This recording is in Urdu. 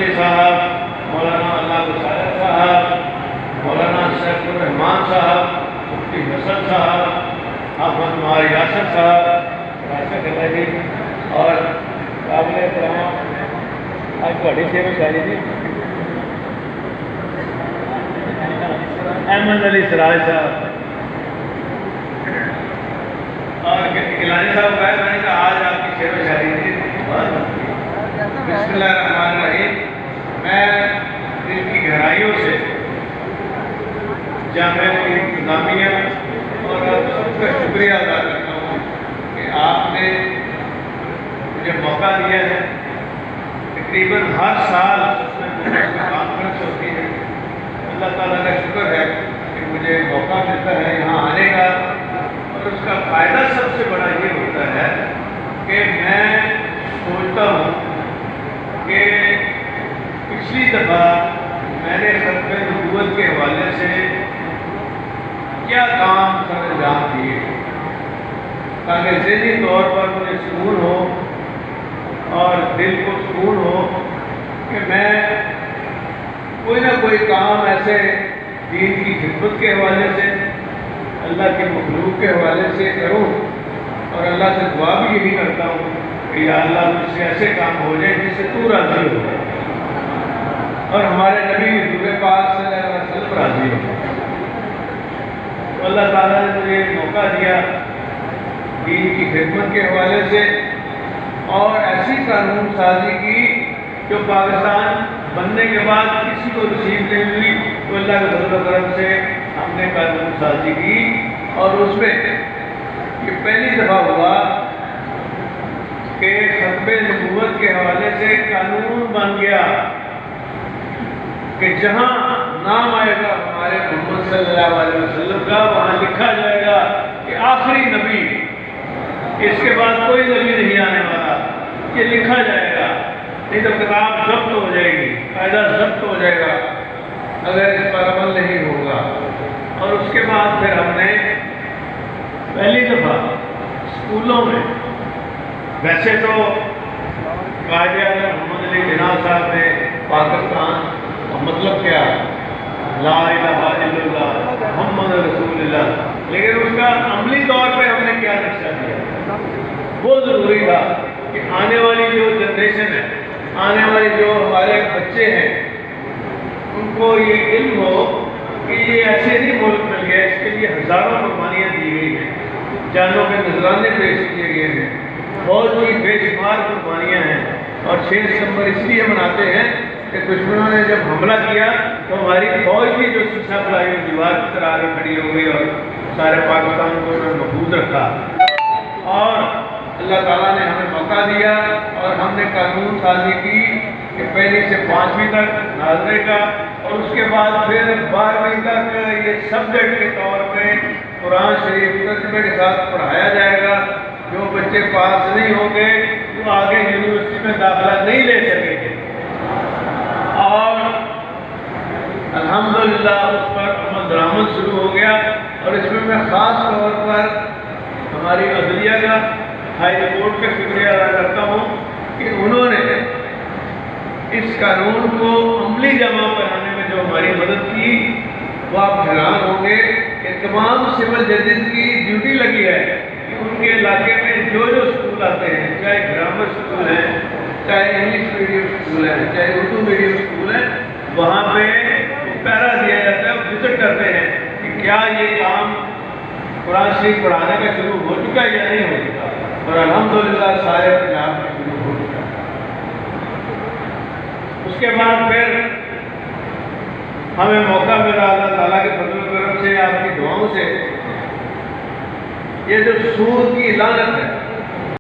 علی صاحب، مولانا اللہ گسایہ صاحب، مولانا سیف الرحمان صاحب، مفتی حسن صاحب، احمد مار یاسر صاحب، راشد جی، اور قابل احترام آج تھوڑی شعر و شاعری جی احمد علی سراج صاحب اور گیلانی صاحب کا میں نے کہا آج آپ کی شعر و شاعری تھی بہت بسم اللہ الرحمن الرحیم۔ میں دل کی گہرائیوں سے جامعہ کی انتظامیہ اور آپ سب کا شکریہ ادا کرتا ہوں کہ آپ نے مجھے موقع دیا ہے۔ تقریباً ہر سال کانفرنس ہوتی ہے، اللہ تعالیٰ کا شکر ہے کہ مجھے موقع ملتا ہے یہاں آنے کا، اور اس کا فائدہ سب سے بڑا یہ ہوتا ہے کہ میں سوچتا ہوں کہ پچھلی دفعہ میں نے ختم نبوت کے حوالے سے کیا کام سر انجام دیے تاکہ ذہنی طور پر مجھے سکون ہو اور دل کو سکون ہو کہ میں کوئی نہ کوئی کام ایسے دین کی خدمت کے حوالے سے، اللہ کے مخلوق کے حوالے سے کروں، اور اللہ سے دعا بھی یہی کرتا ہوں کہ یا اللہ مجھ سے ایسے کام ہو جائیں جس سے تو راضی ہو اور ہمارے نبی حضور پاک صلی اللہ علیہ وسلم راضی ہو۔ تو اللہ تعالیٰ نے مجھے موقع دیا دین کی خدمت کے حوالے سے اور ایسی قانون سازی کی جو پاکستان بننے کے بعد کسی کو نصیب نہیں ہوئی، تو اللہ کے فضل و کرم سے ہم نے قانون سازی کی، اور اس میں یہ پہلی دفعہ ہوا کہ ختم نبوت کے حوالے سے قانون بن گیا کہ جہاں نام آئے گا ہمارے محمد صلی اللہ علیہ وسلم کا، وہاں لکھا جائے گا کہ آخری نبی، اس کے بعد کوئی نبی نہیں آنے والا، یہ لکھا جائے گا، نہیں تو کتاب ضبط ہو جائے گی، قاعدہ ضبط ہو جائے گا اگر اس پر عمل نہیں ہوگا۔ اور اس کے بعد پھر ہم نے پہلی دفعہ اسکولوں میں، ویسے تو قائد اعظم محمد علی جناح صاحب نے پاکستان مطلب کیا لا الہ الا اللہ محمد رسول اللہ، لیکن اس کا عملی طور پہ ہم نے کیا نقشہ دیا، وہ ضروری تھا کہ آنے والی جو جنریشن ہے، آنے والی جو ہمارے بچے ہیں، ان کو یہ علم ہو کہ یہ ایسے نہیں ملک مل گیا، اس کے لیے ہزاروں قربانیاں دی گئی ہیں، جانوں کے نذرانے پیش کیے گئے ہیں، فوج کی بے شمار قربانیاں ہیں، اور 6 دسمبر اس لیے مناتے ہیں کہ دشمنوں نے جب حملہ کیا تو ہماری فوج بھی جو شیشہ پلائی دیوار کی طرح آگے کھڑی ہو گئی اور سارے پاکستان کو انہوں نے محفوظ رکھا، اور اللہ تعالیٰ نے ہمیں موقع دیا اور ہم نے قانون سازی کی کہ 1 سے 5ویں تک ناظرے کا، اور اس کے بعد پھر 12ویں تک یہ سبجیکٹ کے طور پہ قرآن شریف ترجمے کے ساتھ پڑھایا جائے گا۔ جو بچے پاس نہیں ہوں گے وہ آگے یونیورسٹی میں داخلہ نہیں لے سکیں گے، اور الحمدللہ اس پر عمل درآمد شروع ہو گیا۔ اور اس میں خاص طور پر ہماری عدلیہ کا، ہائی کورٹ کا شکریہ ادا کرتا ہوں کہ انہوں نے اس قانون کو عملی جمع کرانے میں جو ہماری مدد کی، وہ آپ حیران ہوں گے کہ تمام سول ججز کی ڈیوٹی لگی ہے کہ ان کے علاقے میں جو اسکول آتے ہیں، چاہے گرامر اسکول ہیں، چاہے انگلش میڈیم اسکول ہے، چاہے اردو میڈیم اسکول ہے، وہاں پہ پیرا دیا جاتا ہے، وزٹ کرتے ہیں کہ کیا یہ کام قرآن شریف پڑھانے کا شروع ہو چکا ہے یا نہیں ہو چکا، اور الحمدللہ سارے پنجاب میں شروع ہو چکا۔ اس کے بعد پھر ہمیں موقع ملا اللہ تعالیٰ کے فضل و کرم سے، آپ کی دعاؤں سے، یہ جو سود کی لعنت ہے